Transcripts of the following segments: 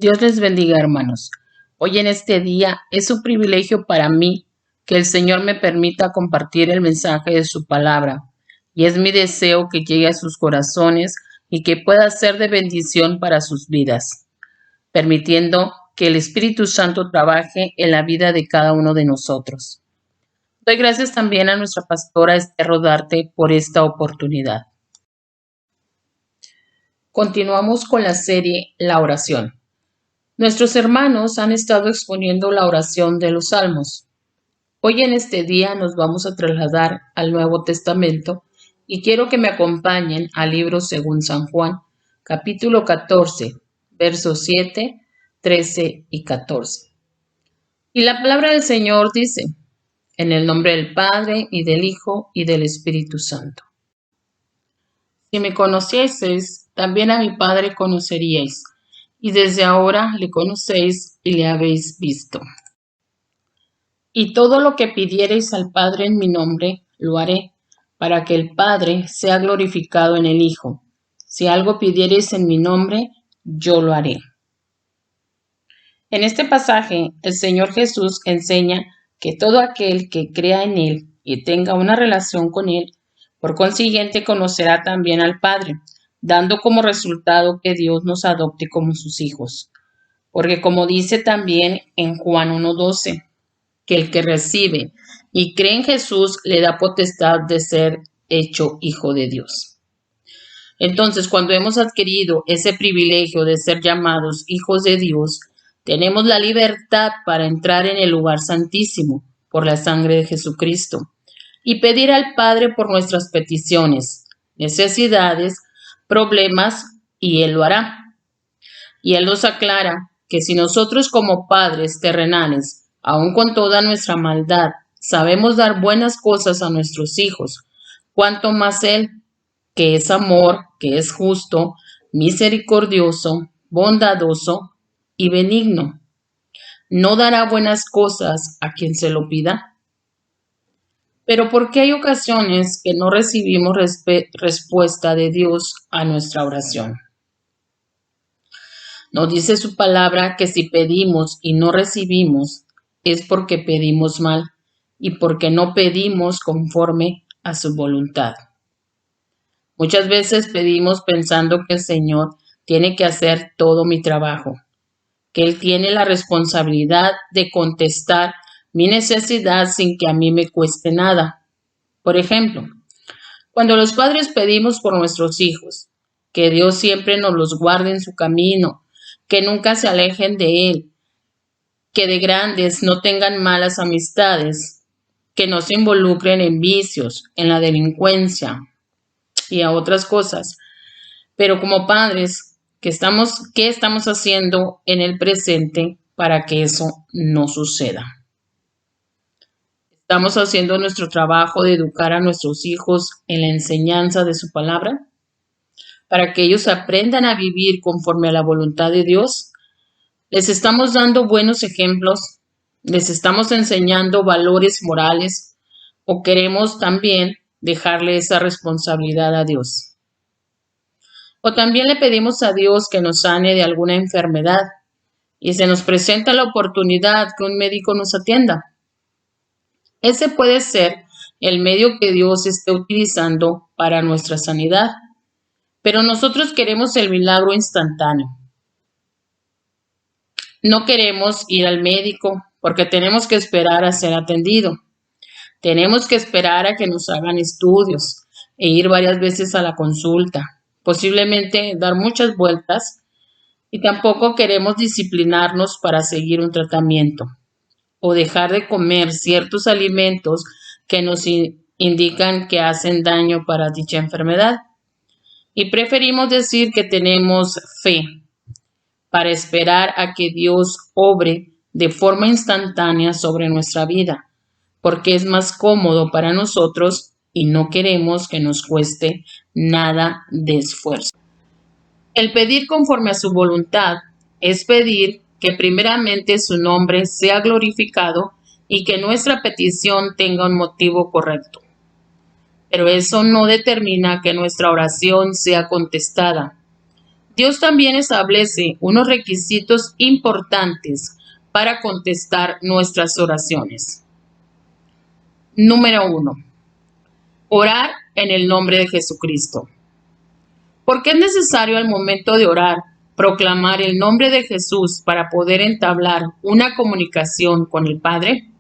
Dios les bendiga, hermanos. Hoy en este día es un privilegio para mí que el Señor me permita compartir el mensaje de su palabra. Y es mi deseo que llegue a sus corazones y que pueda ser de bendición para sus vidas, permitiendo que el Espíritu Santo trabaje en la vida de cada uno de nosotros. Doy gracias también a nuestra pastora Esther Rodarte por esta oportunidad. Continuamos con la serie La oración. Nuestros hermanos han estado exponiendo la oración de los Salmos. Hoy en este día nos vamos a trasladar al Nuevo Testamento y quiero que me acompañen al libro según San Juan, capítulo 14, versos 7, 13 y 14. Y la palabra del Señor dice, en el nombre del Padre y del Hijo y del Espíritu Santo. Si me conocieseis, también a mi Padre conoceríais, y desde ahora le conocéis y le habéis visto. Y todo lo que pidiereis al Padre en mi nombre, lo haré, para que el Padre sea glorificado en el Hijo. Si algo pidiereis en mi nombre, yo lo haré. En este pasaje, el Señor Jesús enseña que todo aquel que crea en Él y tenga una relación con Él, por consiguiente conocerá también al Padre, dando como resultado que Dios nos adopte como sus hijos. Porque como dice también en Juan 1:12, que el que recibe y cree en Jesús le da potestad de ser hecho hijo de Dios. Entonces, cuando hemos adquirido ese privilegio de ser llamados hijos de Dios, tenemos la libertad para entrar en el lugar santísimo por la sangre de Jesucristo y pedir al Padre por nuestras peticiones, necesidades, problemas, y Él lo hará. Y Él nos aclara que si nosotros como padres terrenales, aun con toda nuestra maldad, sabemos dar buenas cosas a nuestros hijos, cuánto más Él, que es amor, que es justo, misericordioso, bondadoso y benigno, ¿no dará buenas cosas a quien se lo pida? Pero ¿por qué hay ocasiones que no recibimos respuesta de Dios a nuestra oración? Nos dice su palabra que si pedimos y no recibimos, es porque pedimos mal y porque no pedimos conforme a su voluntad. Muchas veces pedimos pensando que el Señor tiene que hacer todo mi trabajo, que Él tiene la responsabilidad de contestar mi necesidad sin que a mí me cueste nada. Por ejemplo, cuando los padres pedimos por nuestros hijos, que Dios siempre nos los guarde en su camino, que nunca se alejen de Él, que de grandes no tengan malas amistades, que no se involucren en vicios, en la delincuencia y a otras cosas. Pero como padres, ¿qué estamos haciendo en el presente para que eso no suceda? ¿Estamos haciendo nuestro trabajo de educar a nuestros hijos en la enseñanza de su palabra? Para que ellos aprendan a vivir conforme a la voluntad de Dios. ¿Les estamos dando buenos ejemplos? ¿Les estamos enseñando valores morales? ¿O queremos también dejarle esa responsabilidad a Dios? O también le pedimos a Dios que nos sane de alguna enfermedad y se nos presenta la oportunidad que un médico nos atienda. Ese puede ser el medio que Dios esté utilizando para nuestra sanidad, pero nosotros queremos el milagro instantáneo. No queremos ir al médico porque tenemos que esperar a ser atendido. Tenemos que esperar a que nos hagan estudios e ir varias veces a la consulta, posiblemente dar muchas vueltas, y tampoco queremos disciplinarnos para seguir un tratamiento o dejar de comer ciertos alimentos que nos indican que hacen daño para dicha enfermedad. Y preferimos decir que tenemos fe para esperar a que Dios obre de forma instantánea sobre nuestra vida, porque es más cómodo para nosotros y no queremos que nos cueste nada de esfuerzo. El pedir conforme a su voluntad es pedir que primeramente su nombre sea glorificado y que nuestra petición tenga un motivo correcto. Pero eso no determina que nuestra oración sea contestada. Dios también establece unos requisitos importantes para contestar nuestras oraciones. Número 1. Orar en el nombre de Jesucristo. ¿Por qué es necesario al momento de orar proclamar el nombre de Jesús para poder entablar una comunicación con el Padre?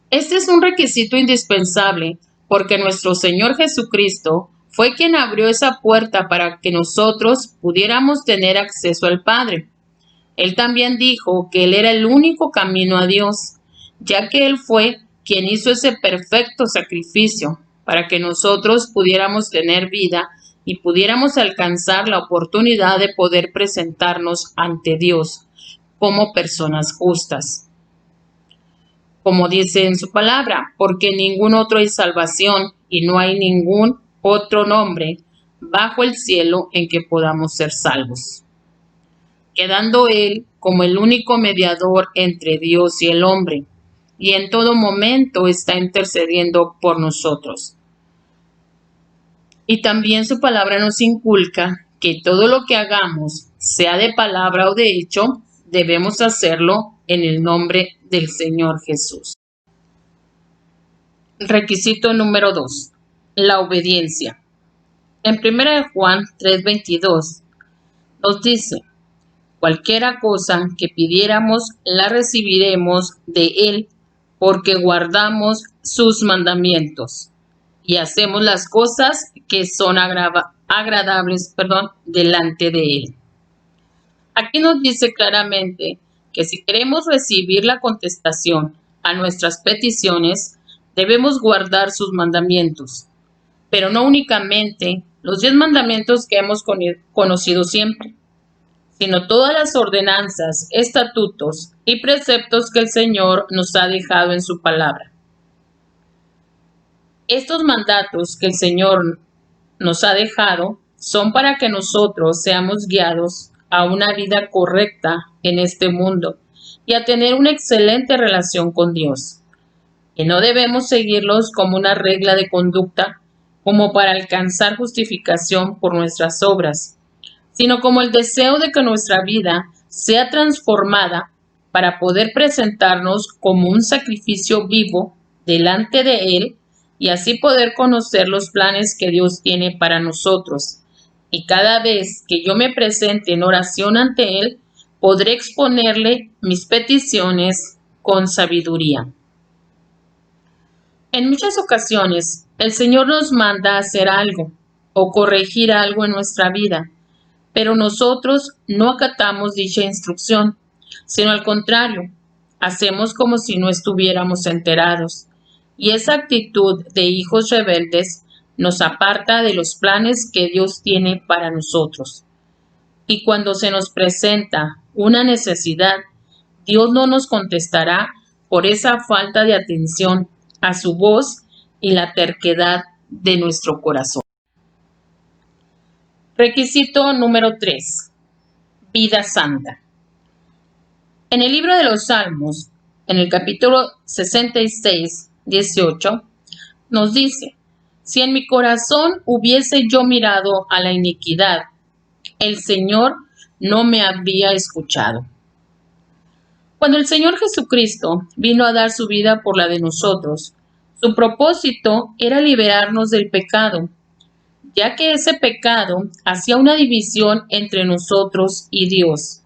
Este es un requisito indispensable porque nuestro Señor Jesucristo fue quien abrió esa puerta para que nosotros pudiéramos tener acceso al Padre. Él también dijo que Él era el único camino a Dios, ya que Él fue quien hizo ese perfecto sacrificio para que nosotros pudiéramos tener vida y pudiéramos alcanzar la oportunidad de poder presentarnos ante Dios como personas justas. Como dice en su palabra, porque en ningún otro hay salvación y no hay ningún otro nombre bajo el cielo en que podamos ser salvos, quedando Él como el único mediador entre Dios y el hombre, y en todo momento está intercediendo por nosotros. Y también su palabra nos inculca que todo lo que hagamos, sea de palabra o de hecho, debemos hacerlo en el nombre del Señor Jesús. Requisito número 2. La obediencia. En 1 Juan 3:22 nos dice: cualquiera cosa que pidiéramos la recibiremos de Él, porque guardamos sus mandamientos y hacemos las cosas que son agradables delante de Él. Aquí nos dice claramente que si queremos recibir la contestación a nuestras peticiones, debemos guardar sus mandamientos, pero no únicamente los 10 mandamientos que hemos conocido siempre, sino todas las ordenanzas, estatutos y preceptos que el Señor nos ha dejado en su palabra. Estos mandatos que el Señor nos ha dejado son para que nosotros seamos guiados a una vida correcta en este mundo y a tener una excelente relación con Dios. Y no debemos seguirlos como una regla de conducta, como para alcanzar justificación por nuestras obras, sino como el deseo de que nuestra vida sea transformada para poder presentarnos como un sacrificio vivo delante de Él y así poder conocer los planes que Dios tiene para nosotros. Y cada vez que yo me presente en oración ante Él, podré exponerle mis peticiones con sabiduría. En muchas ocasiones, el Señor nos manda a hacer algo o corregir algo en nuestra vida, pero nosotros no acatamos dicha instrucción, sino al contrario, hacemos como si no estuviéramos enterados. Y esa actitud de hijos rebeldes nos aparta de los planes que Dios tiene para nosotros. Y cuando se nos presenta una necesidad, Dios no nos contestará por esa falta de atención a su voz y la terquedad de nuestro corazón. Requisito número 3. Vida santa. En el libro de los Salmos, en el capítulo 66, 18, nos dice: si en mi corazón hubiese yo mirado a la iniquidad, el Señor no me habría escuchado. Cuando el Señor Jesucristo vino a dar su vida por la de nosotros, su propósito era liberarnos del pecado, ya que ese pecado hacía una división entre nosotros y Dios.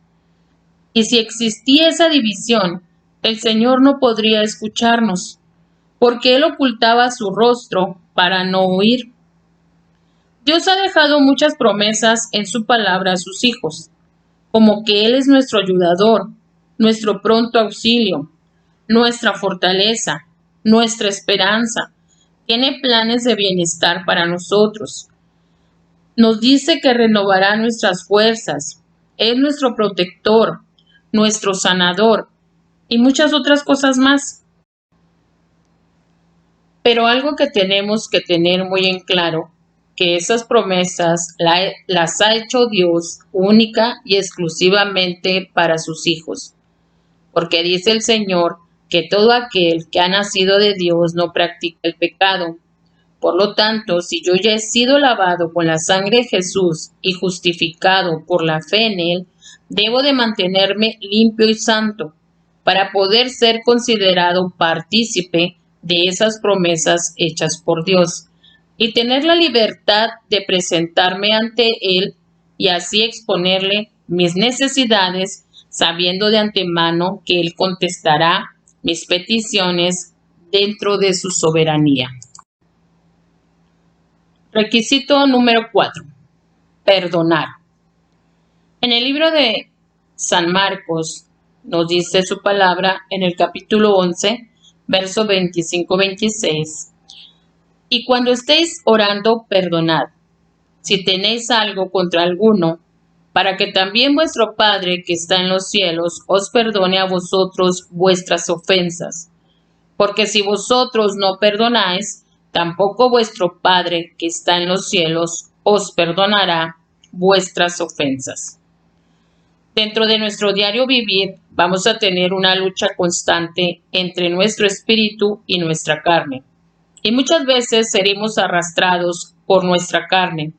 Y si existía esa división, el Señor no podría escucharnos, porque Él ocultaba su rostro para no oír. Dios ha dejado muchas promesas en su palabra a sus hijos, como que Él es nuestro ayudador, nuestro pronto auxilio, nuestra fortaleza, nuestra esperanza. Tiene planes de bienestar para nosotros. Nos dice que renovará nuestras fuerzas, es nuestro protector, nuestro sanador y muchas otras cosas más. Pero algo que tenemos que tener muy en claro, que esas promesas las ha hecho Dios única y exclusivamente para sus hijos. Porque dice el Señor que todo aquel que ha nacido de Dios no practica el pecado, Por lo tanto, si yo ya he sido lavado con la sangre de Jesús y justificado por la fe en Él, debo de mantenerme limpio y santo para poder ser considerado partícipe de esas promesas hechas por Dios y tener la libertad de presentarme ante Él y así exponerle mis necesidades, sabiendo de antemano que Él contestará mis peticiones dentro de su soberanía. Requisito número 4. Perdonar. En el libro de San Marcos nos dice su palabra en el capítulo 11, verso 25-26. Y cuando estéis orando, perdonad, si tenéis algo contra alguno, para que también vuestro Padre que está en los cielos os perdone a vosotros vuestras ofensas. Porque si vosotros no perdonáis, tampoco vuestro Padre que está en los cielos os perdonará vuestras ofensas. Dentro de nuestro diario vivir vamos a tener una lucha constante entre nuestro espíritu y nuestra carne. Y muchas veces seremos arrastrados por nuestra carne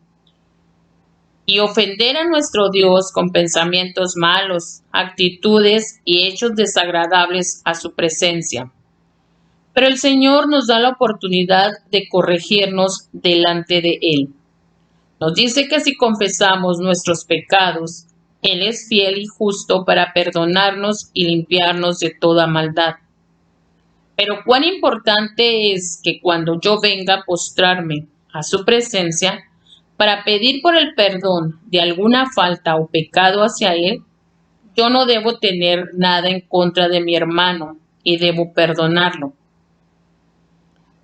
y ofender a nuestro Dios con pensamientos malos, actitudes y hechos desagradables a su presencia. Pero el Señor nos da la oportunidad de corregirnos delante de Él. Nos dice que si confesamos nuestros pecados, Él es fiel y justo para perdonarnos y limpiarnos de toda maldad. Pero cuán importante es que cuando yo venga a postrarme a su presencia para pedir por el perdón de alguna falta o pecado hacia Él, yo no debo tener nada en contra de mi hermano y debo perdonarlo.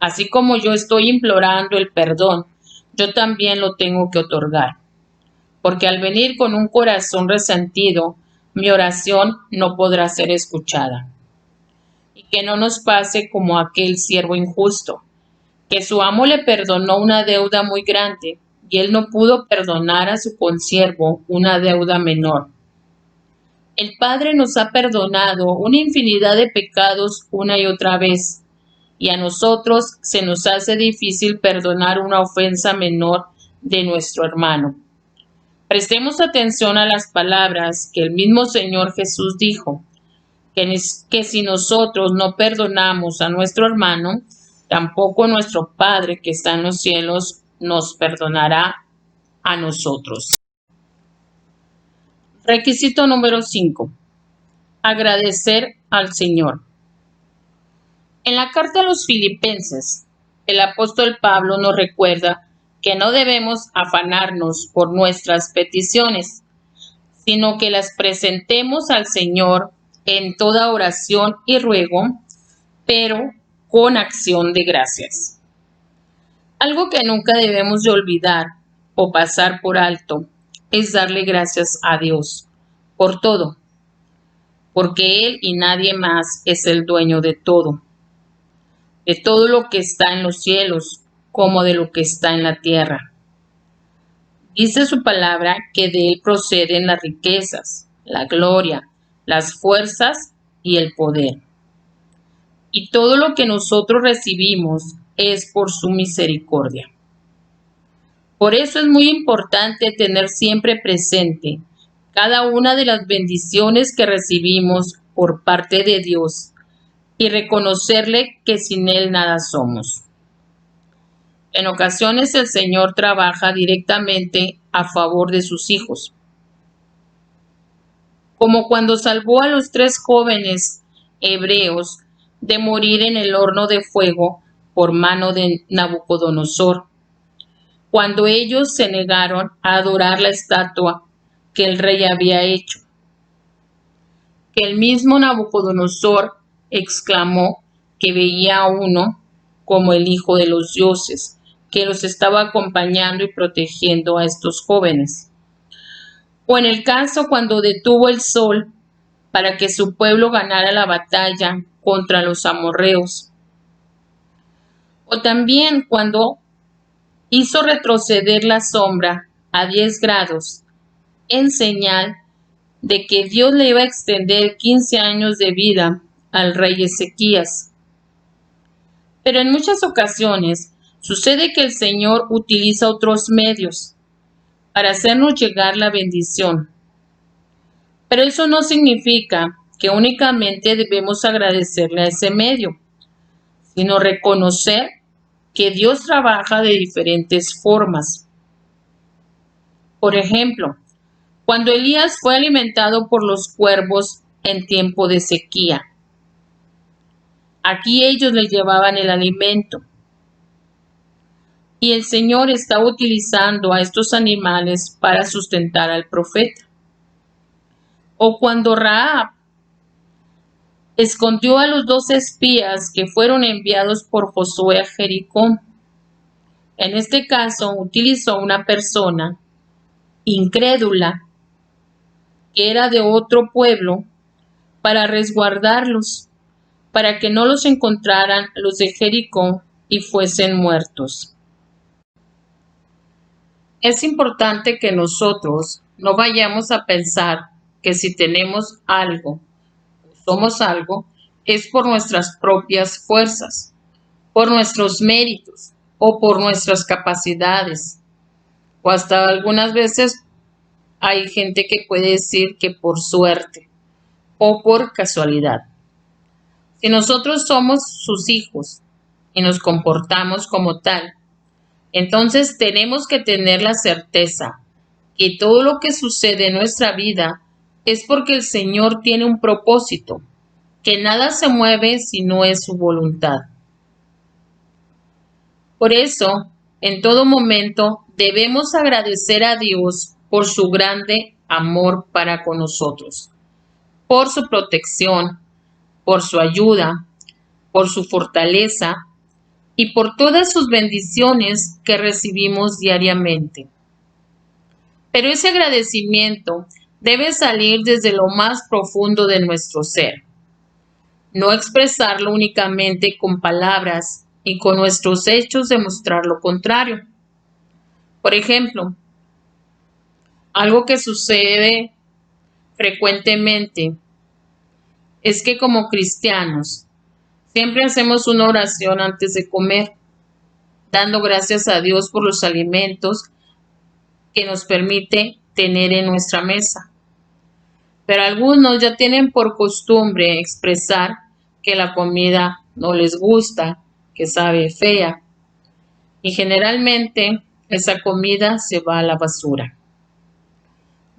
Así como yo estoy implorando el perdón, yo también lo tengo que otorgar. Porque al venir con un corazón resentido, mi oración no podrá ser escuchada. Y que no nos pase como aquel siervo injusto, que su amo le perdonó una deuda muy grande y él no pudo perdonar a su consiervo una deuda menor. El Padre nos ha perdonado una infinidad de pecados una y otra vez, y a nosotros se nos hace difícil perdonar una ofensa menor de nuestro hermano. Prestemos atención a las palabras que el mismo Señor Jesús dijo, que si nosotros no perdonamos a nuestro hermano, tampoco nuestro Padre que está en los cielos nos perdonará a nosotros. Requisito número 5. Agradecer al Señor. En la carta a los Filipenses, el apóstol Pablo nos recuerda que no debemos afanarnos por nuestras peticiones, sino que las presentemos al Señor en toda oración y ruego, pero con acción de gracias. Algo que nunca debemos de olvidar o pasar por alto es darle gracias a Dios por todo, porque Él y nadie más es el dueño de todo lo que está en los cielos como de lo que está en la tierra. Dice su palabra que de Él proceden las riquezas, la gloria, las fuerzas y el poder. Y todo lo que nosotros recibimos es por su misericordia. Por eso es muy importante tener siempre presente cada una de las bendiciones que recibimos por parte de Dios y reconocerle que sin Él nada somos. En ocasiones el Señor trabaja directamente a favor de sus hijos, como cuando salvó a los 3 jóvenes hebreos de morir en el horno de fuego por mano de Nabucodonosor, cuando ellos se negaron a adorar la estatua que el rey había hecho. Que el mismo Nabucodonosor exclamó que veía a uno como el hijo de los dioses, que los estaba acompañando y protegiendo a estos jóvenes. O en el caso cuando detuvo el sol para que su pueblo ganara la batalla contra los amorreos. O también cuando hizo retroceder la sombra a 10 grados, en señal de que Dios le iba a extender 15 años de vida al rey Ezequías. Pero en muchas ocasiones Sucede que el Señor utiliza otros medios para hacernos llegar la bendición. Pero eso no significa que únicamente debemos agradecerle a ese medio, sino reconocer que Dios trabaja de diferentes formas. Por ejemplo, cuando Elías fue alimentado por los cuervos en tiempo de sequía, aquí ellos le llevaban el alimento. Y el Señor estaba utilizando a estos animales para sustentar al profeta. O cuando Rahab escondió a los 2 espías que fueron enviados por Josué a Jericó. En este caso, utilizó una persona incrédula que era de otro pueblo para resguardarlos, para que no los encontraran los de Jericó y fuesen muertos. Es importante que nosotros no vayamos a pensar que si tenemos algo, somos algo, es por nuestras propias fuerzas, por nuestros méritos o por nuestras capacidades. O hasta algunas veces hay gente que puede decir que por suerte o por casualidad. Si nosotros somos sus hijos y nos comportamos como tal, entonces tenemos que tener la certeza que todo lo que sucede en nuestra vida es porque el Señor tiene un propósito, que nada se mueve si no es su voluntad. Por eso, en todo momento, debemos agradecer a Dios por su grande amor para con nosotros, por su protección, por su ayuda, por su fortaleza y por todas sus bendiciones que recibimos diariamente. Pero ese agradecimiento debe salir desde lo más profundo de nuestro ser, no expresarlo únicamente con palabras y con nuestros hechos demostrar lo contrario. Por ejemplo, algo que sucede frecuentemente es que como cristianos siempre hacemos una oración antes de comer, dando gracias a Dios por los alimentos que nos permite tener en nuestra mesa. Pero algunos ya tienen por costumbre expresar que la comida no les gusta, que sabe fea, y generalmente esa comida se va a la basura.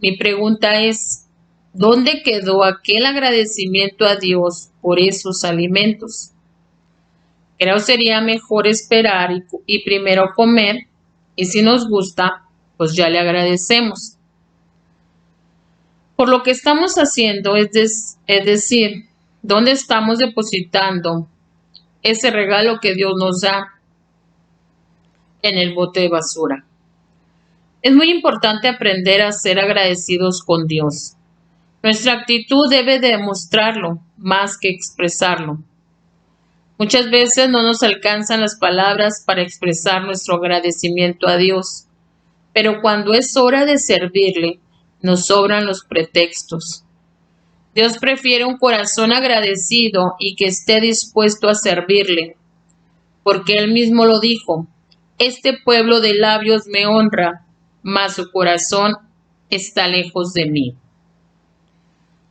Mi pregunta es, ¿dónde quedó aquel agradecimiento a Dios por esos alimentos? Creo sería mejor esperar y primero comer, y si nos gusta, pues ya le agradecemos. Por lo que estamos haciendo es decir, ¿dónde estamos depositando ese regalo que Dios nos da? En el bote de basura. Es muy importante aprender a ser agradecidos con Dios. Nuestra actitud debe demostrarlo más que expresarlo. Muchas veces no nos alcanzan las palabras para expresar nuestro agradecimiento a Dios, pero cuando es hora de servirle, nos sobran los pretextos. Dios prefiere un corazón agradecido y que esté dispuesto a servirle, porque Él mismo lo dijo, este pueblo de labios me honra, mas su corazón está lejos de mí.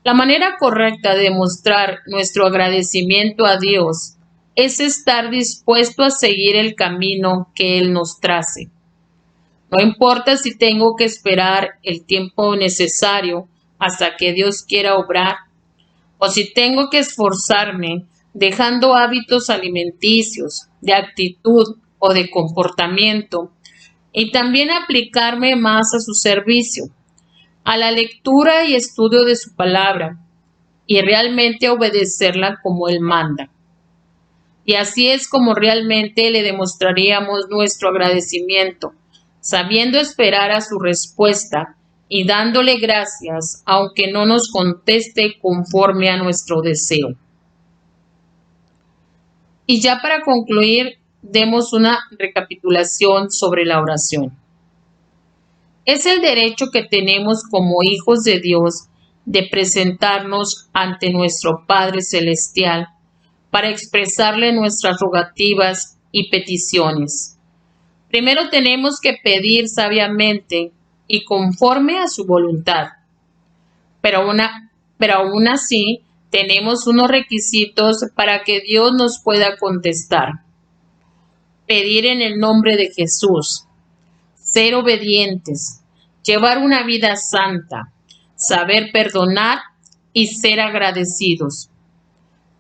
La manera correcta de mostrar nuestro agradecimiento a Dios es estar dispuesto a seguir el camino que Él nos trace. No importa si tengo que esperar el tiempo necesario hasta que Dios quiera obrar, o si tengo que esforzarme dejando hábitos alimenticios, de actitud o de comportamiento, y también aplicarme más a su servicio, a la lectura y estudio de su palabra, y realmente obedecerla como Él manda. Y así es como realmente le demostraríamos nuestro agradecimiento, sabiendo esperar a su respuesta y dándole gracias, aunque no nos conteste conforme a nuestro deseo. Y ya para concluir, demos una recapitulación sobre la oración. Es el derecho que tenemos como hijos de Dios de presentarnos ante nuestro Padre Celestial para expresarle nuestras rogativas y peticiones. Primero tenemos que pedir sabiamente y conforme a su voluntad, pero, pero aún así tenemos unos requisitos para que Dios nos pueda contestar. Pedir en el nombre de Jesús, ser obedientes, llevar una vida santa, saber perdonar y ser agradecidos.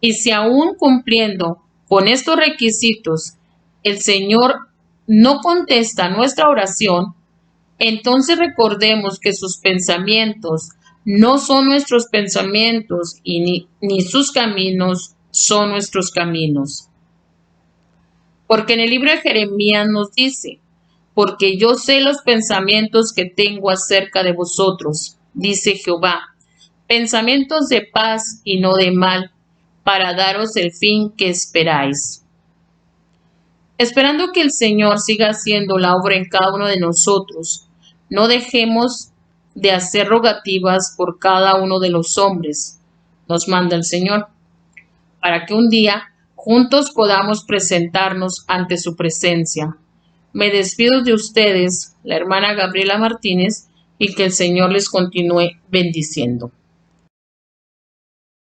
Y si aún cumpliendo con estos requisitos el Señor no contesta nuestra oración, entonces recordemos que sus pensamientos no son nuestros pensamientos y ni sus caminos son nuestros caminos. Porque en el libro de Jeremías nos dice, porque yo sé los pensamientos que tengo acerca de vosotros, dice Jehová, pensamientos de paz y no de mal, para daros el fin que esperáis. Esperando que el Señor siga haciendo la obra en cada uno de nosotros, no dejemos de hacer rogativas por cada uno de los hombres, nos manda el Señor, para que un día juntos podamos presentarnos ante su presencia. Me despido de ustedes, la hermana Gabriela Martínez, y que el Señor les continúe bendiciendo.